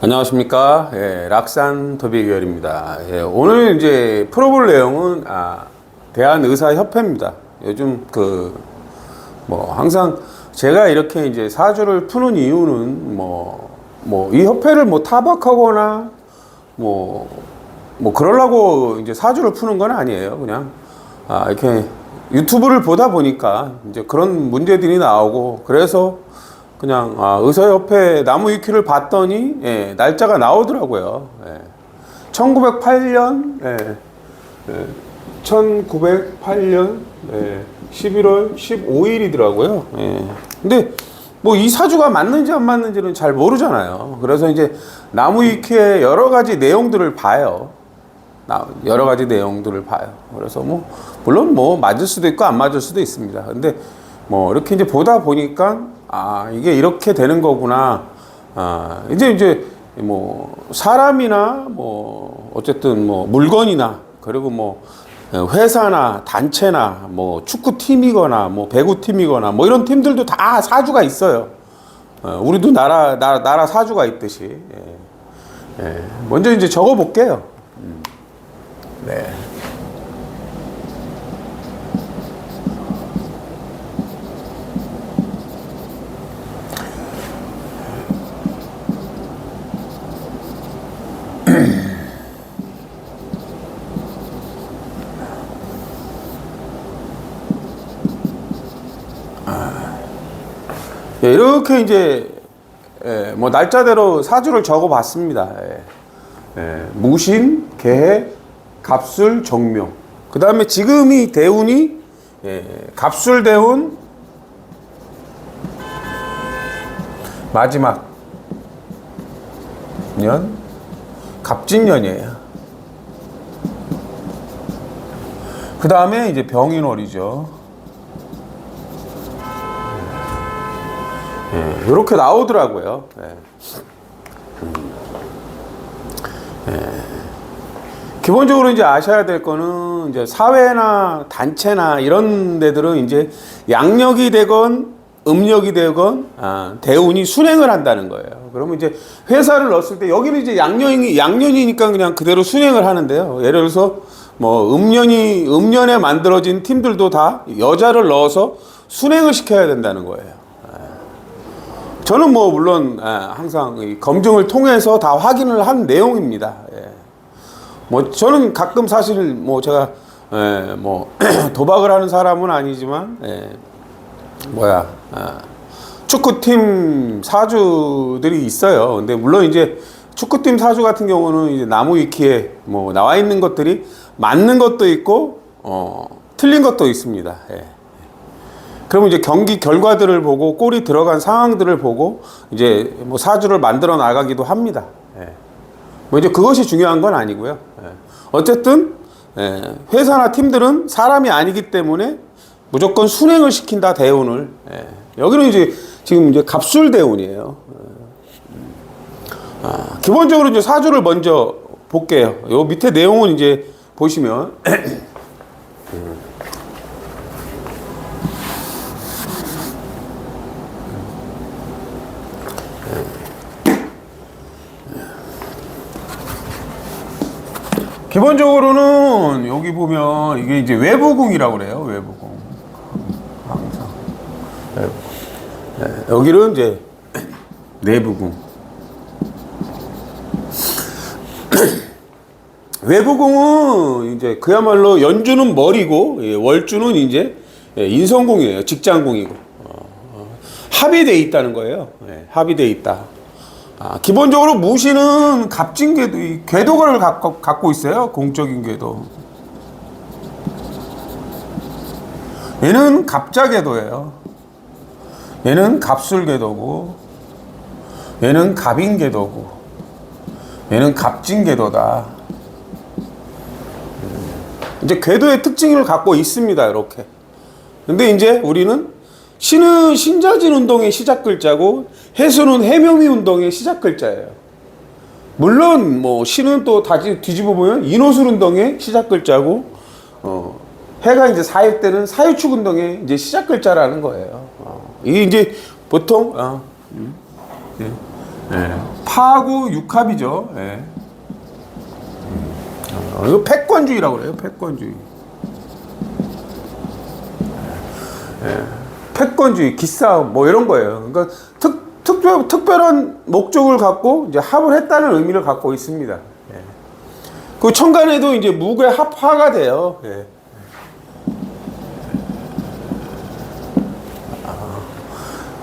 안녕하십니까. 락산 도비계열입니다. 오늘 이제 풀어볼 내용은 대한의사협회입니다. 요즘 항상 제가 이렇게 이제 사주를 푸는 이유는 이 협회를 타박하거나 그러려고 이제 사주를 푸는 건 아니에요. 그냥 이렇게 유튜브를 보다 보니까 이제 그런 문제들이 나오고, 그래서 그냥 의사협회 나무위키를 봤더니 날짜가 나오더라고요. 1908년 1908년 11월 15일이더라고요. 근데 이 사주가 맞는지 안 맞는지는 잘 모르잖아요. 그래서 이제 나무위키의 여러 가지 내용들을 봐요. 여러 가지 내용들을 봐요. 그래서 물론 맞을 수도 있고 안 맞을 수도 있습니다. 근데 이렇게 이제 보다 보니까 이게 이렇게 되는 거구나. 이제 사람이나 어쨌든 물건이나, 그리고 회사나 단체나 축구팀이거나 배구팀이거나 이런 팀들도 다 사주가 있어요. 우리도 나라 사주가 있듯이. 먼저 이제 적어 볼게요. 네. 이렇게 이제 날짜대로 사주를 적어 봤습니다. 무신, 계해, 갑술, 정묘. 그 다음에 지금이 대운이 갑술 대운 마지막 년 갑진년이에요. 그 다음에 이제 병인월이죠. 이렇게 나오더라고요. 기본적으로 이제 아셔야 될 거는, 이제 사회나 단체나 이런 데들은 이제 양력이 되건 음력이 되건 대운이 순행을 한다는 거예요. 그러면 이제 회사를 넣었을 때, 여기는 이제 양년이니까 그냥 그대로 순행을 하는데요. 예를 들어서 음년에 만들어진 팀들도 다 여자를 넣어서 순행을 시켜야 된다는 거예요. 저는 물론 항상 검증을 통해서 다 확인을 한 내용입니다. 저는 가끔 사실 제가 도박을 하는 사람은 아니지만 축구팀 사주들이 있어요. 근데 물론 이제 축구팀 사주 같은 경우는 이제 나무위키에 나와 있는 것들이 맞는 것도 있고 틀린 것도 있습니다. 그러면 이제 경기 결과들을 보고 골이 들어간 상황들을 보고 이제 사주를 만들어 나가기도 합니다. 이제 그것이 중요한 건 아니고요. 어쨌든 회사나 팀들은 사람이 아니기 때문에 무조건 순행을 시킨다, 대운을. 여기는 이제 지금 이제 갑술 대운이에요. 기본적으로 이제 사주를 먼저 볼게요. 요 밑에 내용은 이제 보시면 기본적으로는 여기 보면 이게 이제 외부궁이라고 그래요. 외부궁. 항상. 외부궁. 여기는 이제 내부궁. 외부궁은 이제 그야말로 연주는 머리고, 월주는 이제 인성궁이에요. 직장궁이고. 합이 돼 있다는 거예요. 합이 돼 있다. 기본적으로 무신은 갑진궤도, 궤도를 갖고 있어요. 공적인 궤도. 얘는 갑자궤도예요. 얘는 갑술궤도고, 얘는 갑인궤도고, 얘는 갑진궤도다. 이제 궤도의 특징을 갖고 있습니다. 이렇게. 근데 이제 우리는 신은 신자진 운동의 시작 글자고, 해수는 해묘미 운동의 시작 글자예요. 물론 신은 또 뒤집어 보면 인호술 운동의 시작 글자고, 해가 이제 사일 때는 사유축 운동의 이제 시작 글자라는 거예요. 이게 이제 보통 예. 파하고 육합이죠. 예. 이거 패권주의라고 그래요. 패권주의. 예. 패권주의, 기싸움, 뭐 이런 거예요. 그러니까 특별한 목적을 갖고 이제 합을 했다는 의미를 갖고 있습니다. 예. 그 천간에도 이제 무괴 합화가 돼요. 예.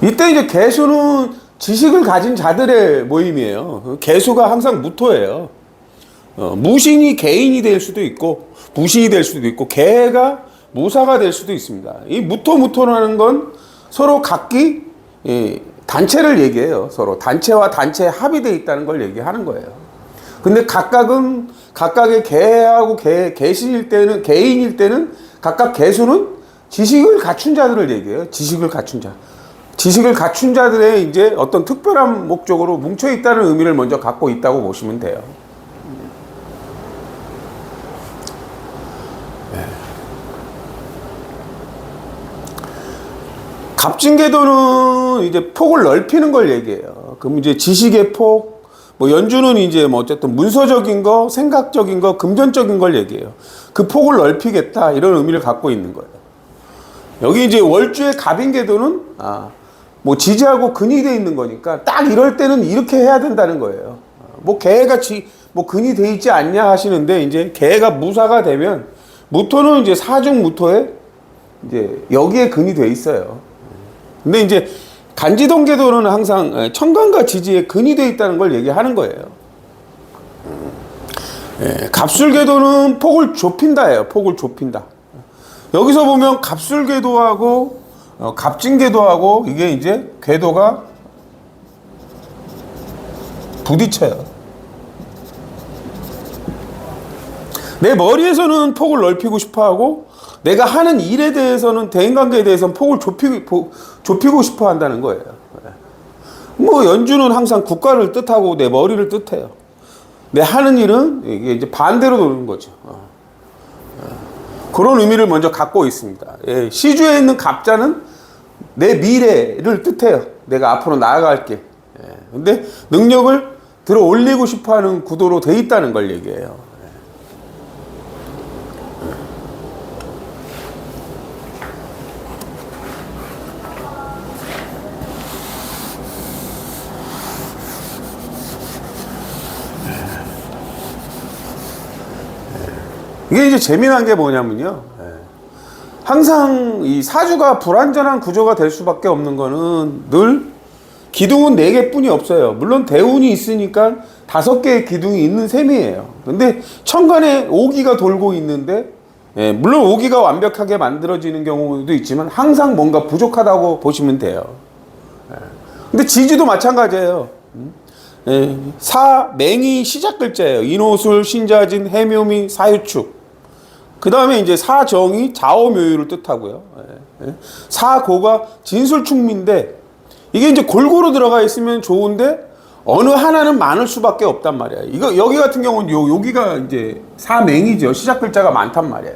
이때 이제 개수는 지식을 가진 자들의 모임이에요. 개수가 항상 무토예요. 무신이 개인이 될 수도 있고, 무신이 될 수도 있고, 개가 무사가 될 수도 있습니다. 이 무토라는 건 서로 각기 단체를 얘기해요. 서로 단체와 단체 합의되어 있다는 걸 얘기하는 거예요. 근데 각각의 개하고 개신일 때는, 개인일 때는 각각 개수는 지식을 갖춘 자들을 얘기해요. 지식을 갖춘 자. 지식을 갖춘 자들의 이제 어떤 특별한 목적으로 뭉쳐 있다는 의미를 먼저 갖고 있다고 보시면 돼요. 갑진개도는 이제 폭을 넓히는 걸 얘기해요. 그럼 이제 지식의 폭, 뭐 연주는 이제 뭐 어쨌든 문서적인 거, 생각적인 거, 금전적인 걸 얘기해요. 그 폭을 넓히겠다 이런 의미를 갖고 있는 거예요. 여기 이제 월주의 갑인개도는 뭐 지지하고 근이 돼 있는 거니까 딱 이럴 때는 이렇게 해야 된다는 거예요. 뭐 개가 뭐 근이 돼 있지 않냐 하시는데 이제 개가 무사가 되면 무토는 이제 사중 무토에 이제 여기에 근이 돼 있어요. 근데 이제 간지동개도는 항상 천간과 지지에 근이 돼 있다는 걸 얘기하는 거예요. 갑술개도는 폭을 좁힌다예요. 폭을 좁힌다. 여기서 보면 갑술개도하고 갑진개도하고 이게 이제 궤도가 부딪혀요. 내 머리에서는 폭을 넓히고 싶어하고 내가 하는 일에 대해서는 대인관계에 대해서는 폭을 좁히고 싶어 한다는 거예요. 뭐 연주는 항상 국가를 뜻하고 내 머리를 뜻해요. 내 하는 일은 이게 이제 반대로 도는 거죠. 그런 의미를 먼저 갖고 있습니다. 예, 시주에 있는 갑자는 내 미래를 뜻해요. 내가 앞으로 나아갈게. 근데 능력을 들어 올리고 싶어 하는 구도로 돼 있다는 걸 얘기해요. 이게 이제 재미난 게 뭐냐면요. 항상 이 사주가 불완전한 구조가 될 수밖에 없는 거는 늘 기둥은 4개뿐이 없어요. 물론 대운이 있으니까 5개의 기둥이 있는 셈이에요. 근데 천간에 오기가 돌고 있는데, 물론 오기가 완벽하게 만들어지는 경우도 있지만 항상 뭔가 부족하다고 보시면 돼요. 근데 지지도 마찬가지예요. 사맹이 시작 글자예요. 인호술, 신자진, 해묘미, 사유축. 그 다음에 이제 사정이 좌오묘유를 뜻하고요. 사고가 진술충미인데 이게 이제 골고루 들어가 있으면 좋은데 어느 하나는 많을 수밖에 없단 말이에요. 이거 여기 같은 경우는 여기가 이제 사맹이죠. 시작 글자가 많단 말이에요.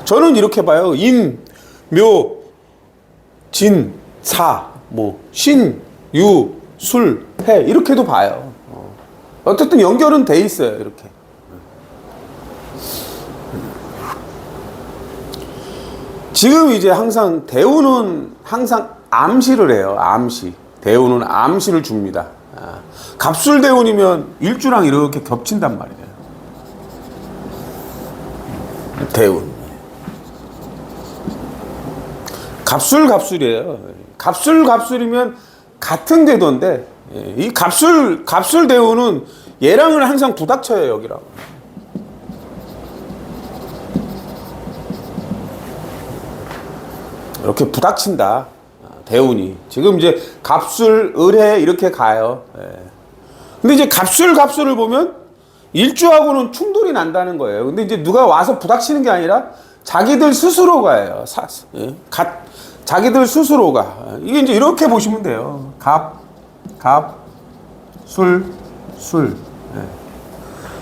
저는 이렇게 봐요. 인, 묘, 진, 사, 뭐 신, 유, 술, 패 이렇게도 봐요. 어쨌든 연결은 돼 있어요. 이렇게. 지금 이제 항상 대우는 항상 암시를 해요. 암시. 대우는 암시를 줍니다. 갑술 대운이면 일주랑 이렇게 겹친단 말이에요. 대운. 갑술이에요. 갑술이면 같은 궤도인데 이 갑술 대운은 얘랑은 항상 부닥쳐요. 여기랑. 이렇게 부닥친다. 대운이. 지금 이제 갑술, 을해 이렇게 가요. 근데 이제 갑술을 보면 일주하고는 충돌이 난다는 거예요. 근데 이제 누가 와서 부닥치는 게 아니라 자기들 스스로가예요. 자기들 스스로가. 이게 이제 이렇게 보시면 돼요. 술.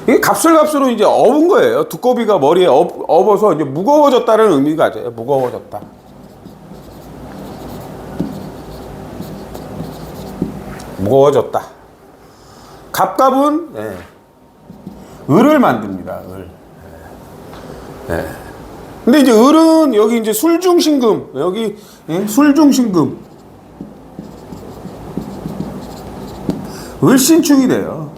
이게 갑술은 이제 업은 거예요. 두꺼비가 머리에 업어서 이제 무거워졌다는 의미가 가져요. 무거워졌다. 무거워졌다. 갑갑은 예, 을을 만듭니다. 을. 예. 근데 이제 을은 여기 이제 술중신금, 여기 예, 술중신금, 을신축이 돼요.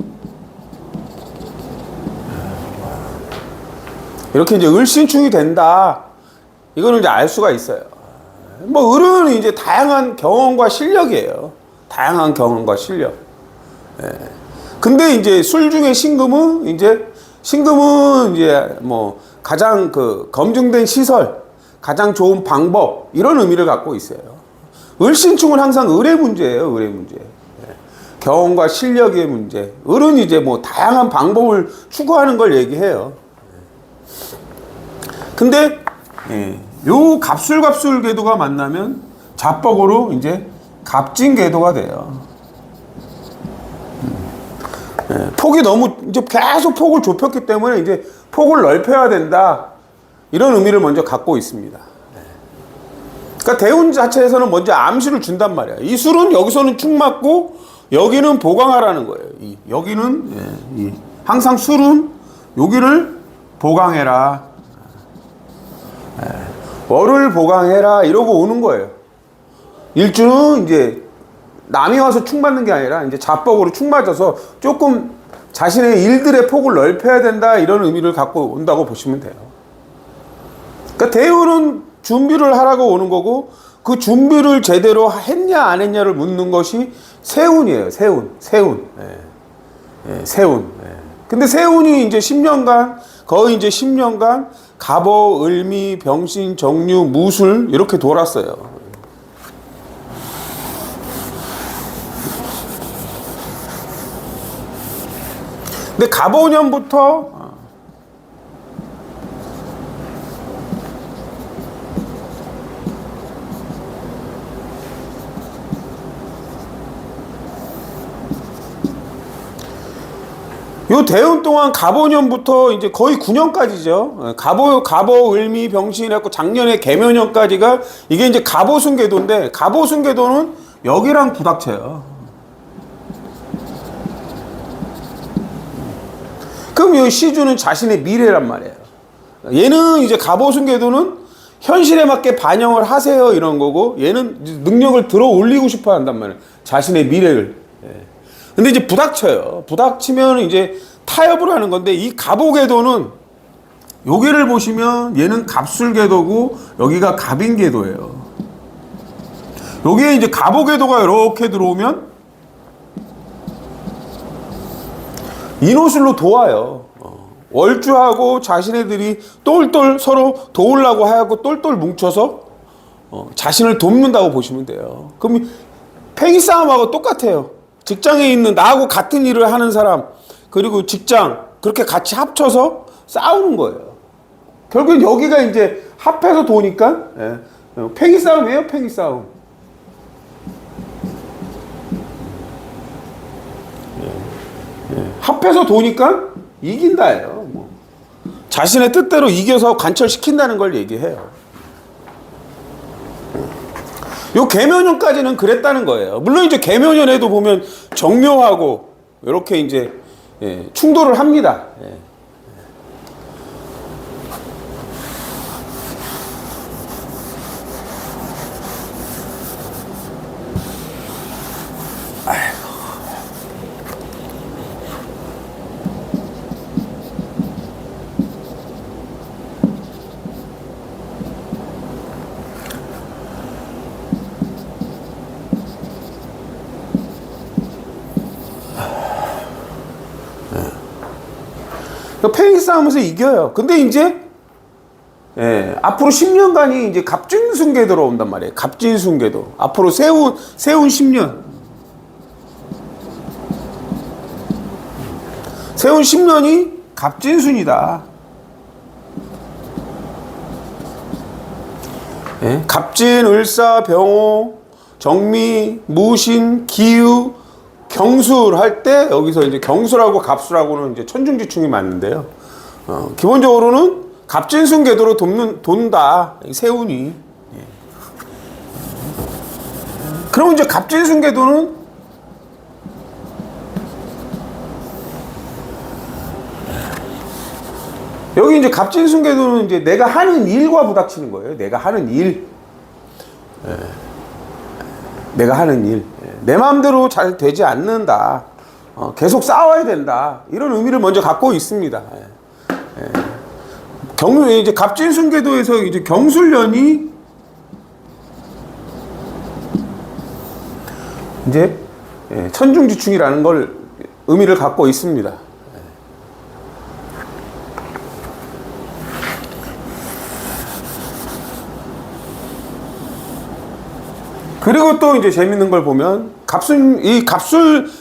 이렇게 이제 을신축이 된다. 이거는 이제 알 수가 있어요. 뭐 을은 이제 다양한 경험과 실력이에요. 다양한 경험과 실력. 예. 근데 이제 술 중에 신금은 이제 뭐 가장 그 검증된 시설, 가장 좋은 방법 이런 의미를 갖고 있어요. 을신축은 항상 을의 문제예요. 을의 문제. 예. 경험과 실력의 문제. 을은 이제 뭐 다양한 방법을 추구하는 걸 얘기해요. 근데 예, 요 갑술갑술 궤도가 만나면 자뻑으로 이제 갑진 궤도가 돼요. 예, 폭이 너무 이제 계속 폭을 좁혔기 때문에 이제 폭을 넓혀야 된다. 이런 의미를 먼저 갖고 있습니다. 그러니까 대운 자체에서는 먼저 암시를 준단 말이야. 이 술은 여기서는 축 맞고 여기는 보강하라는 거예요. 여기는 항상 술은 여기를 보강해라. 월을 보강해라 이러고 오는 거예요. 일주는 이제 남이 와서 축 맞는 게 아니라 이제 자뻑으로 축 맞아서 조금 자신의 일들의 폭을 넓혀야 된다 이런 의미를 갖고 온다고 보시면 돼요. 그러니까 대운은 준비를 하라고 오는 거고 그 준비를 제대로 했냐 안 했냐를 묻는 것이 세운이에요. 세운. 세운. 근데 세운이 이제 10년간 거의 이제 10년간 갑오, 을미, 병신, 정유, 무술 이렇게 돌았어요. 근데 갑오년부터 요 대운 동안 갑오년부터 이제 거의 9년까지죠. 갑오, 을미, 병신 해갖고 작년에 개묘년까지가 이게 이제 갑오순궤도인데 갑오순궤도는 여기랑 부닥쳐요. 그럼 이 시주는 자신의 미래란 말이에요. 얘는 이제 갑오순궤도는 현실에 맞게 반영을 하세요 이런 거고 얘는 능력을 들어 올리고 싶어 한단 말이에요. 자신의 미래를. 근데 이제 부닥쳐요. 부닥치면 이제 타협을 하는 건데 이 갑오궤도는 여기를 보시면 얘는 갑술궤도고 여기가 갑인궤도예요. 여기에 이제 갑오궤도가 이렇게 들어오면 인호술로 도와요. 월주하고 자신애들이 똘똘 서로 도우려고 하고 똘똘 뭉쳐서 자신을 돕는다고 보시면 돼요. 그럼 팽이 싸움하고 똑같아요. 직장에 있는 나하고 같은 일을 하는 사람 그리고 직장 그렇게 같이 합쳐서 싸우는 거예요. 결국엔 여기가 이제 합해서 도니까 팽이 싸움이에요. 팽이 싸움. 합해서 도니까 이긴다예요. 뭐. 자신의 뜻대로 이겨서 관철시킨다는 걸 얘기해요. 요 개묘년까지는 그랬다는 거예요. 물론 이제 개묘년에도 보면 정묘하고 이렇게 이제 충돌을 합니다. 팽이 싸움에서 이겨요. 근데 이제 앞으로 10년간이 이제 갑진순궤도로 온단 말이에요. 갑진순궤도. 앞으로 세운 10년. 세운 10년이 갑진순이다. 갑진, 을사, 병호, 정미, 무신, 기유, 경술 할 때 여기서 이제 경술하고 갑술하고는 이제 천중지충이 맞는데요. 기본적으로는 갑진순 궤도로 돈다. 세운이. 그러면 이제 갑진순 궤도는 갑진순계도는 이제 내가 하는 일과 부닥치는 거예요. 내가 하는 일. 예. 내가 하는 일. 예. 내 마음대로 잘 되지 않는다. 계속 싸워야 된다. 이런 의미를 먼저 갖고 있습니다. 예. 예. 이제 갑진순계도에서 이제 경술련이 이제 천중지충이라는 걸 의미를 갖고 있습니다. 그리고 또 이제 재밌는 걸 보면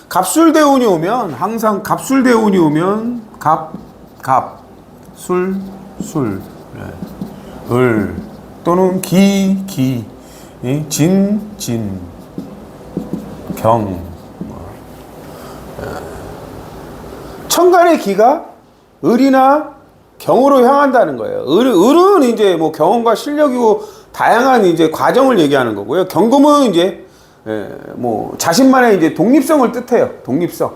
갑술대운이 오면 항상 갑술대운이 오면 술 을 또는 기 진 경 천간의 기가 을이나 경으로 향한다는 거예요. 을은 이제 뭐 경험과 실력이고 다양한 이제 과정을 얘기하는 거고요. 경금은 이제 뭐 자신만의 이제 독립성을 뜻해요. 독립성.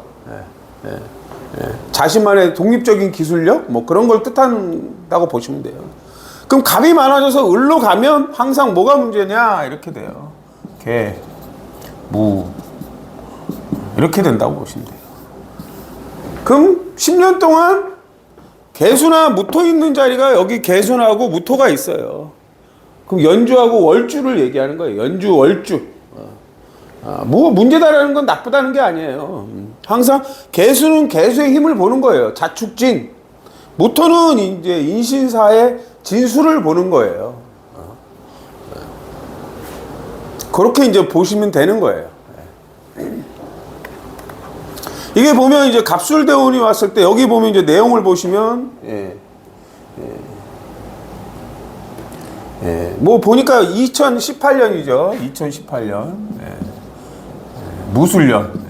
자신만의 독립적인 기술력 뭐 그런 걸 뜻한다고 보시면 돼요. 그럼 갑이 많아져서 을로 가면 항상 뭐가 문제냐 이렇게 돼요. 개, 무 이렇게 된다고 보시면 돼요. 그럼 10년 동안 개수나 무토 있는 자리가 여기 개수하고 무토가 있어요. 그럼 연주하고 월주를 얘기하는 거예요. 연주, 월주. 뭐 문제다라는 건 나쁘다는 게 아니에요. 항상 개수는 개수의 힘을 보는 거예요. 자축진. 무토는 이제 인신사의 진수를 보는 거예요. 그렇게 이제 보시면 되는 거예요. 이게 보면 이제 갑술대운이 왔을 때 여기 보면 이제 내용을 보시면 뭐 보니까 2018년이죠. 2018년 무술년.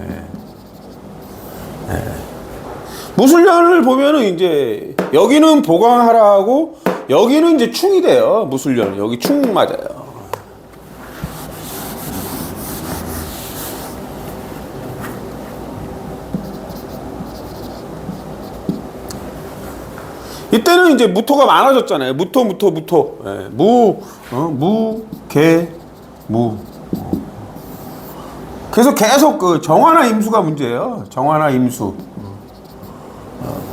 무술년을 보면은 이제 여기는 보강하라 하고 여기는 이제 충이 돼요. 무술년 여기 충 맞아요. 이때는 이제 무토가 많아졌잖아요. 무토. 개, 무. 그래서 계속 그 정화나 임수가 문제예요. 정화나 임수.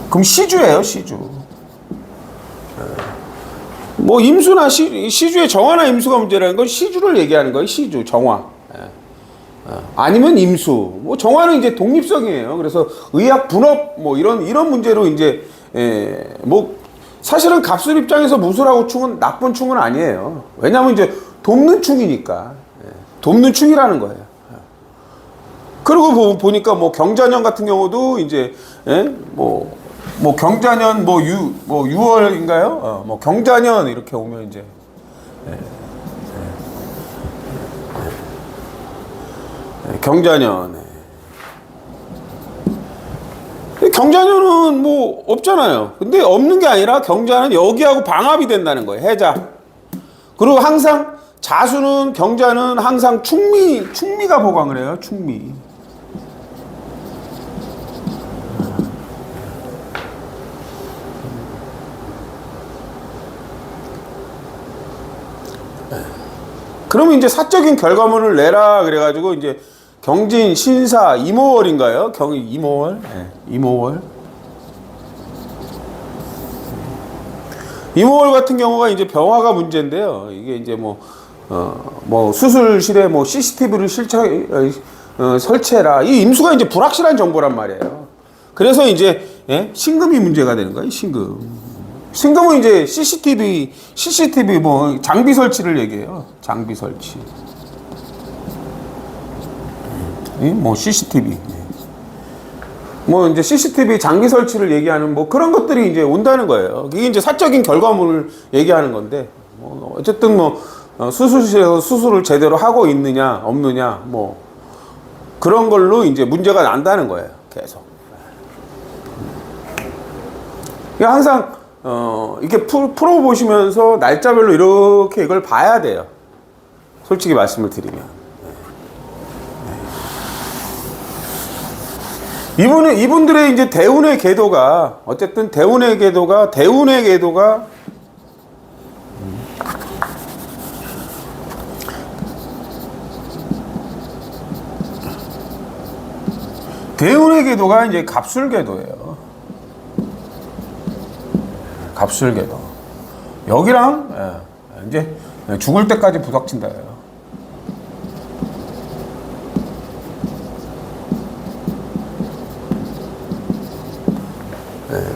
그럼 시주예요, 시주. 뭐 임수나 시주의 정화나 임수가 문제라는 건 시주를 얘기하는 거예요. 시주, 정화. 아니면 임수. 뭐 정화는 이제 독립성이에요. 그래서 의학 분업 뭐 이런 문제로 이제 뭐 사실은 갑술 입장에서 무술하고 충은 나쁜 충은 아니에요. 왜냐하면 이제 돕는 충이니까. 돕는 충이라는 거예요. 그리고 보니까 뭐 경자년 같은 경우도 이제 뭐 경자년 뭐 6월인가요? 뭐 경자년 이렇게 오면 이제 경자년. 경자년은 뭐 없잖아요. 근데 없는 게 아니라 경자는 여기하고 방합이 된다는 거예요. 해자. 그리고 항상 자수는 경자는 항상 충미가 보강을 해요. 충미. 그러면 이제 사적인 결과물을 내라 그래가지고 이제 경진, 신사, 이모월인가요? 이모월? 네, 이모월. 이모월 같은 경우가 이제 병화가 문제인데요. 이게 이제 뭐 수술실에 뭐 CCTV를 설치해라. 이 임수가 이제 불확실한 정보란 말이에요. 그래서 이제 신금이 문제가 되는 거예요. 신금은 이제 CCTV 뭐 장비 설치를 얘기해요. 장비 설치. 뭐 CCTV. 뭐 이제 CCTV 장비 설치를 얘기하는 뭐 그런 것들이 이제 온다는 거예요. 이게 이제 사적인 결과물을 얘기하는 건데, 뭐 어쨌든 뭐 수술실에서 수술을 제대로 하고 있느냐 없느냐 뭐 그런 걸로 이제 문제가 난다는 거예요. 계속. 그러니까 항상 이렇게 풀어보시면서 날짜별로 이렇게 이걸 봐야 돼요. 솔직히 말씀을 드리면. 이분들의 이제 대운의 궤도가, 어쨌든 대운의 궤도가 이제 갑술궤도예요. 갑술궤도. 여기랑 이제 죽을 때까지 부닥친다예요.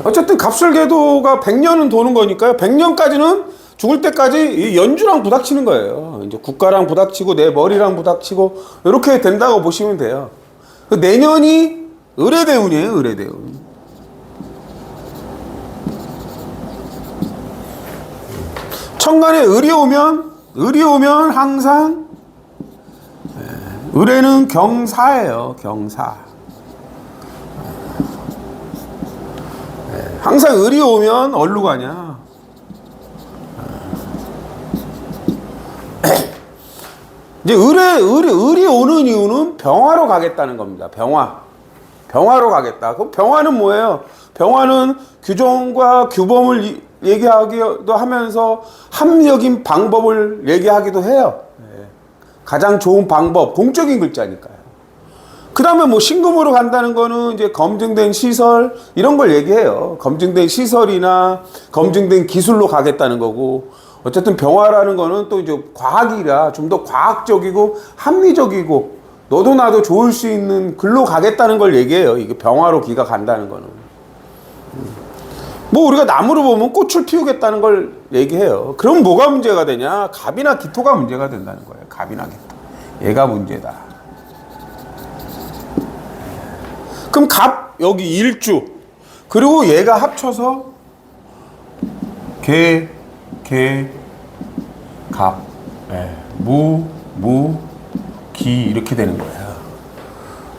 어쨌든 갑술궤도가 100년은 도는 거니까요. 100년까지는 죽을 때까지 연주랑 부닥치는 거예요. 이제 국가랑 부닥치고 내 머리랑 부닥치고 이렇게 된다고 보시면 돼요. 내년이 을의대운이에요. 을의대운. 천간에 을이 오면 항상 을에는 경사예요. 경사. 항상 을이 오면 어디로 가냐? 이제 을이 오는 이유는 병화로 가겠다는 겁니다. 병화로 가겠다. 그럼 병화는 뭐예요? 병화는 규정과 규범을 얘기하기도 하면서 합리적인 방법을 얘기하기도 해요. 가장 좋은 방법, 공적인 글자니까요. 그 다음에 뭐 신금으로 간다는 거는 이제 검증된 시설, 이런 걸 얘기해요. 검증된 시설이나 검증된 기술로 가겠다는 거고, 어쨌든 병화라는 거는 또 이제 과학이라 좀 더 과학적이고 합리적이고 너도 나도 좋을 수 있는 글로 가겠다는 걸 얘기해요. 이게 병화로 기가 간다는 거는. 뭐 우리가 나무를 보면 꽃을 피우겠다는 걸 얘기해요. 그럼 뭐가 문제가 되냐? 갑이나 기토가 문제가 된다는 거예요. 갑이나 기토. 얘가 문제다. 그럼 갑, 여기 일주, 그리고 얘가 합쳐서 갑, 기 이렇게 되는 거예요.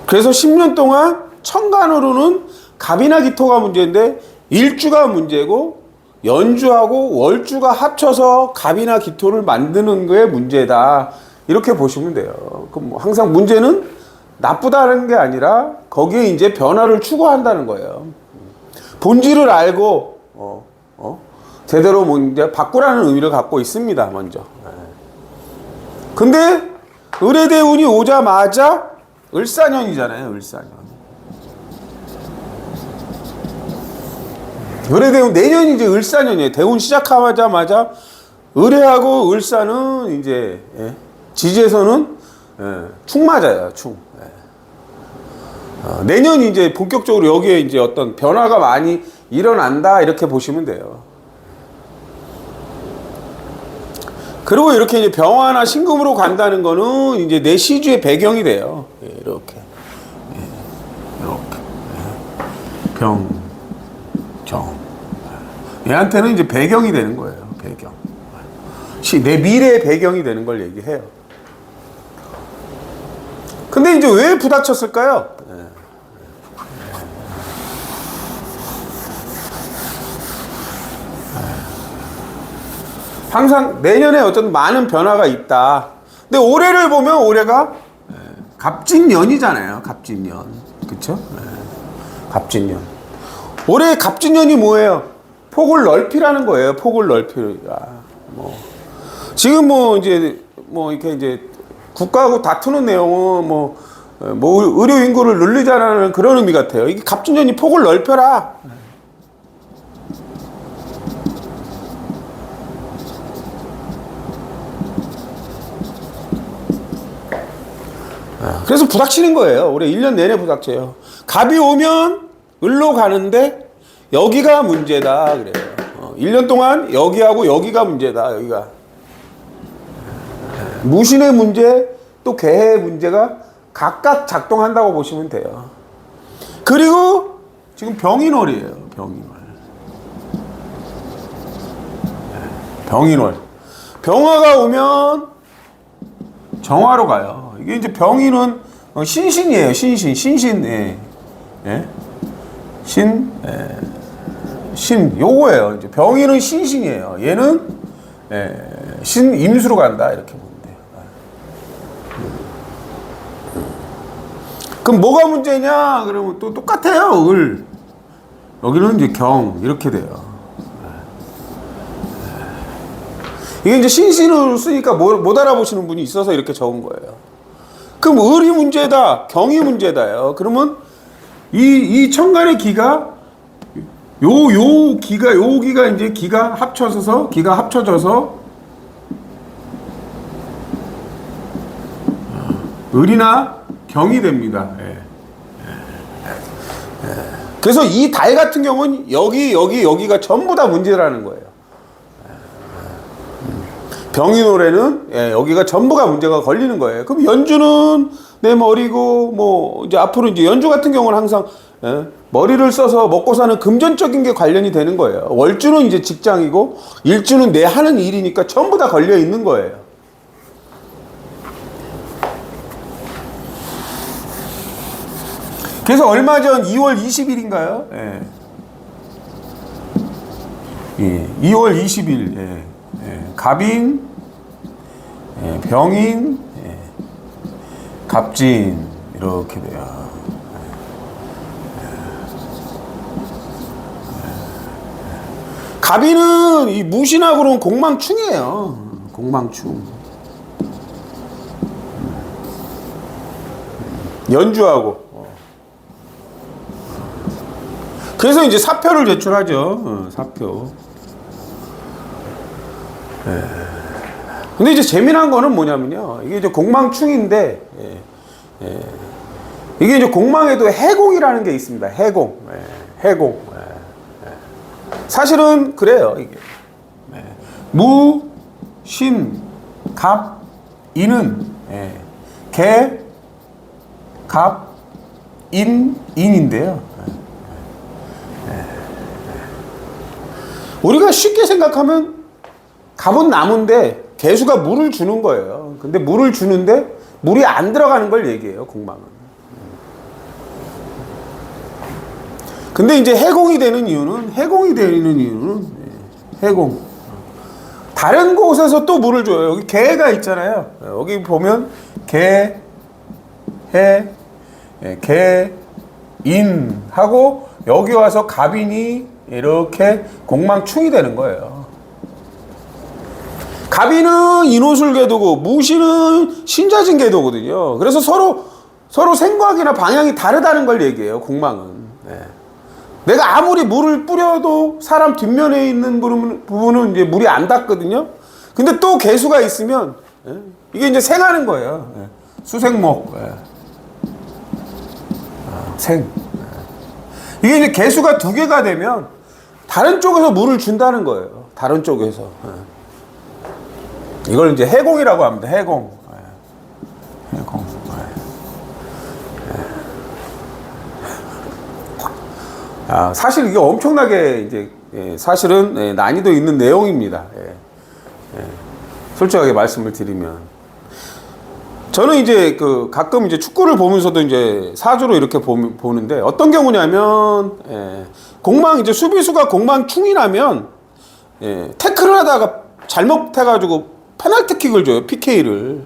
그래서 10년 동안 천간으로는 갑이나 기토가 문제인데 일주가 문제고 연주하고 월주가 합쳐서 갑이나 기토를 만드는 게 문제다. 이렇게 보시면 돼요. 그럼 항상 문제는 나쁘다는 게 아니라 거기에 이제 변화를 추구한다는 거예요. 본질을 알고 제대로 이제 바꾸라는 의미를 갖고 있습니다. 먼저. 근데 을의대운이 오자마자 을사년이잖아요. 을사년. 을의대운 내년이 이제 을사년이에요. 대운 시작하자마자 을해하고 을사는 이제 지지에서는 축 맞아요. 축. 내년이 이제 본격적으로 여기에 이제 어떤 변화가 많이 일어난다 이렇게 보시면 돼요. 그리고 이렇게 이제 병화나 신금으로 간다는 거는 이제 내 시주의 배경이 돼요. 이렇게. 정. 얘한테는 이제 배경이 되는 거예요. 배경. 내 미래의 배경이 되는 걸 얘기해요. 근데 이제 왜 부닥쳤을까요? 항상 내년에 어떤 많은 변화가 있다. 근데 올해를 보면 올해가 갑진년이잖아요. 갑진년. 그쵸? 갑진년. 올해 갑진년이 뭐예요? 폭을 넓히라는 거예요. 폭을 넓히라. 지금 이렇게 이제 국가하고 다투는 내용은 의료 인구를 늘리자라는 그런 의미 같아요. 이게 갑진년이 폭을 넓혀라. 그래서 부닥치는 거예요. 올해 1년 내내 부닥쳐요. 갑이 오면 을로 가는데 여기가 문제다 그래요. 1년 동안 여기하고 여기가 문제다. 여기가 무신의 문제 또 개의 문제가 각각 작동한다고 보시면 돼요. 그리고 지금 병인월이에요. 병인월. 병화가 오면 정화로 가요. 이게 이제 병인은 신신이에요. 신신. 신 요거예요. 이제 병인은 신신이에요. 얘는 신임수로 간다 이렇게 보면 돼요. 그럼 뭐가 문제냐? 그러면 또 똑같아요. 을. 여기는 이제 경 이렇게 돼요. 이게 이제 신신을 쓰니까 못 알아보시는 분이 있어서 이렇게 적은 거예요. 그럼 을이 문제다, 경이 문제다요. 그러면 이 천간의 기가 요 기가 이제 기가 합쳐져서 을이나 경이 됩니다. 예. 그래서 이 달 같은 경우는 여기가 전부 다 문제라는 거예요. 병인올해는 여기가 전부가 문제가 걸리는 거예요. 그럼 연주는 내 머리고 뭐 이제 앞으로 이제 연주 같은 경우는 항상 머리를 써서 먹고 사는 금전적인 게 관련이 되는 거예요. 월주는 이제 직장이고 일주는 내 하는 일이니까 전부 다 걸려 있는 거예요. 그래서 얼마 전 2월 20일인가요? 2월 20일 갑인, 병인, 갑진 이렇게 돼요. 갑인은 이 무신하고는 공망충이에요. 공망충. 연주하고. 그래서 이제 사표를 제출하죠. 사표. 근데 이제 재미난 거는 뭐냐면요. 이게 이제 공망충인데, 이게 이제 공망에도 해공이라는 게 있습니다. 해공. 해공. 사실은 그래요. 이게. 무, 신, 갑, 인은, 개, 갑, 인인데요. 우리가 쉽게 생각하면 갑은 나무인데 개수가 물을 주는 거예요. 근데 물을 주는데 물이 안 들어가는 걸 얘기해요, 공망은. 근데 이제 해공이 되는 이유는 해공. 다른 곳에서 또 물을 줘요. 여기 개가 있잖아요. 여기 보면 개, 인 하고 여기 와서 갑인이 이렇게 공망충이 되는 거예요. 갑인은 인호술궤도고 무신은 신자진궤도거든요. 그래서 서로 생각이나 방향이 다르다는 걸 얘기해요. 공망은. 내가 아무리 물을 뿌려도 사람 뒷면에 있는 부분은 이제 물이 안 닿거든요. 근데 또 개수가 있으면 이게 이제 생하는 거예요. 수생목, 생. 이게 이제 개수가 두 개가 되면 다른 쪽에서 물을 준다는 거예요. 다른 쪽에서. 이걸 이제 해공이라고 합니다. 해공. 사실 이게 엄청나게 이제 사실은 난이도 있는 내용입니다. 솔직하게 말씀을 드리면 저는 이제 가끔 이제 축구를 보면서도 이제 사주로 이렇게 보는데 어떤 경우냐면 공망 이제 수비수가 공망충이 나면 태클을 하다가 잘못해가지고 페널티킥을 줘요. PK를.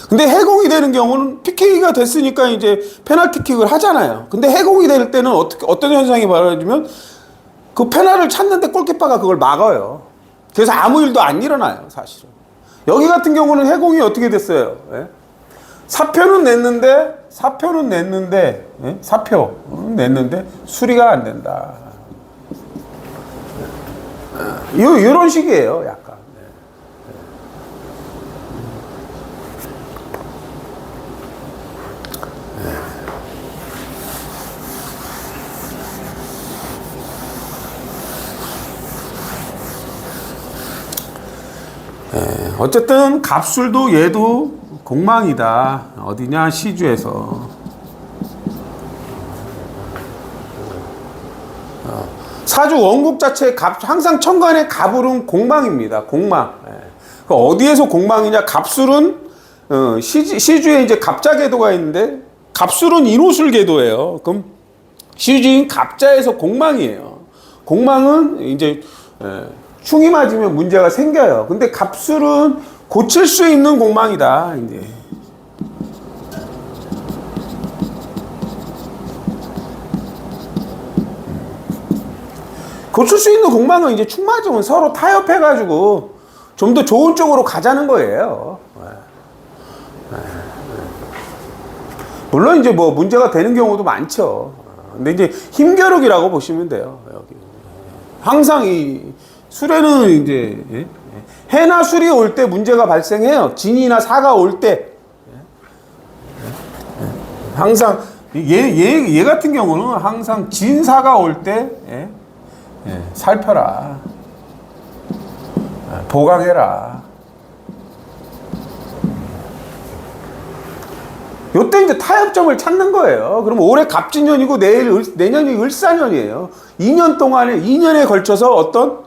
근데 해공이 되는 경우는 PK가 됐으니까 이제 페널티킥을 하잖아요. 근데 해공이 될 때는 어떤 현상이 벌어지면 그 페널을 찾는데 골키퍼가 그걸 막아요. 그래서 아무 일도 안 일어나요, 사실은. 여기 같은 경우는 해공이 어떻게 됐어요? 사표는 냈는데 수리가 안 된다. 이런 식이에요, 약간. 어쨌든 갑술도 얘도 공망이다. 어디냐? 시주에서. 사주 원국 자체 항상 천간의 갑을은 공망입니다. 공망. 어디에서 공망이냐? 갑술은 시주에 이제 갑자궤도가 있는데 갑술은 인호술궤도예요. 그럼 시주인 갑자에서 공망이에요. 공망은 이제 충이 맞으면 문제가 생겨요. 근데 갑술은 고칠 수 있는 공망이다. 이제. 고칠 수 있는 공방은 이제 충마증은 서로 타협해가지고 좀 더 좋은 쪽으로 가자는 거예요. 물론 이제 뭐 문제가 되는 경우도 많죠. 근데 이제 힘겨루기라고 보시면 돼요. 여기. 항상 이 술에는 이제 해나 술이 올 때 문제가 발생해요. 진이나 사가 올 때. 항상 얘 같은 경우는 항상 진사가 올 때 살펴라. 보강해라. 요때 이제 타협점을 찾는 거예요. 그럼 올해 갑진년이고 내년이 을사년이에요. 2년 동안에 2년에 걸쳐서 어떤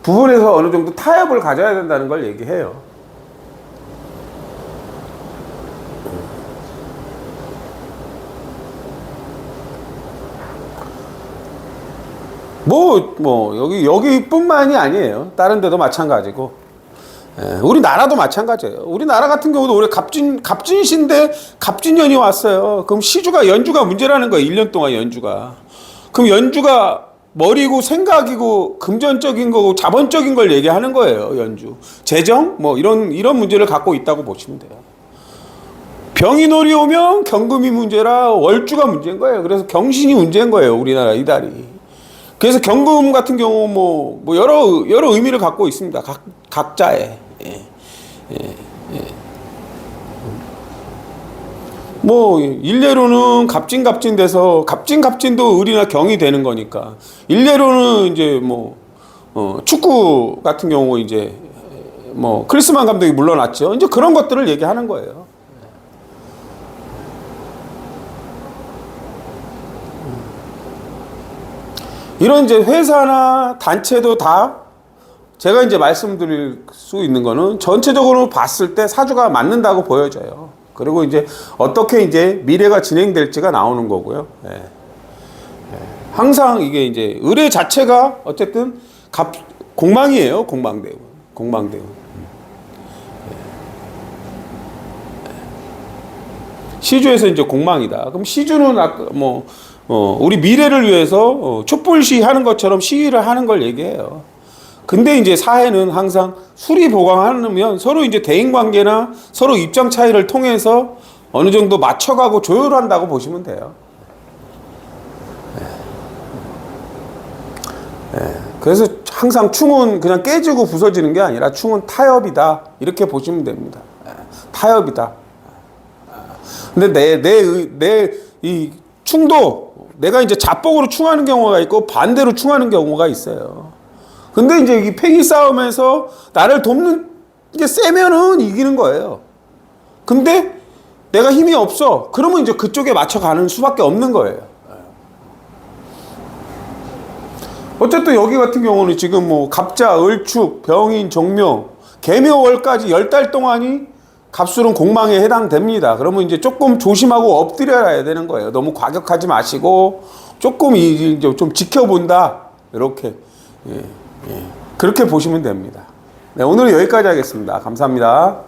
부분에서 어느 정도 타협을 가져야 된다는 걸 얘기해요. 여기뿐만이 아니에요. 다른 데도 마찬가지고. 우리나라도 마찬가지예요. 우리나라 같은 경우도 올해 갑진신데 갑진년이 왔어요. 그럼 연주가 문제라는 거예요. 1년 동안 연주가. 그럼 연주가 머리고 생각이고 금전적인 거고 자본적인 걸 얘기하는 거예요. 연주. 재정? 이런 문제를 갖고 있다고 보시면 돼요. 병인월이 오면 경금이 문제라 월주가 문제인 거예요. 그래서 경신이 문제인 거예요. 우리나라 이달이. 그래서 경금 같은 경우 여러 의미를 갖고 있습니다. 각자의. 일례로는 갑진 돼서 갑진도 을이나 경이 되는 거니까. 일례로는 이제 축구 같은 경우 이제 크리스만 감독이 물러났죠. 이제 그런 것들을 얘기하는 거예요. 이런 이제 회사나 단체도 다 제가 이제 말씀드릴 수 있는 거는 전체적으로 봤을 때 사주가 맞는다고 보여져요. 그리고 이제 어떻게 이제 미래가 진행될지가 나오는 거고요. 항상 이게 이제 의뢰 자체가 어쨌든 공망이에요. 공망대운. 시주에서 이제 공망이다. 그럼 시주는 우리 미래를 위해서 촛불시 하는 것처럼 시위를 하는 걸 얘기해요. 근데 이제 사회는 항상 수리 보강하면 서로 이제 대인관계나 서로 입장 차이를 통해서 어느 정도 맞춰가고 조율한다고 보시면 돼요. 그래서 항상 충은 그냥 깨지고 부서지는 게 아니라 충은 타협이다. 이렇게 보시면 됩니다. 타협이다. 근데 이 충도 내가 이제 자복으로 충하는 경우가 있고 반대로 충하는 경우가 있어요. 근데 이제 이 팽이 싸움에서 나를 돕는 게 세면은 이기는 거예요. 근데 내가 힘이 없어. 그러면 이제 그쪽에 맞춰가는 수밖에 없는 거예요. 어쨌든 여기 같은 경우는 지금 갑자, 을축, 병인, 종묘, 개묘월까지 10달 동안이 갑술은 공망에 해당됩니다. 그러면 이제 조금 조심하고 엎드려야 되는 거예요. 너무 과격하지 마시고 조금 이제 좀 지켜본다. 이렇게 그렇게 보시면 됩니다. 네, 오늘은 여기까지 하겠습니다. 감사합니다.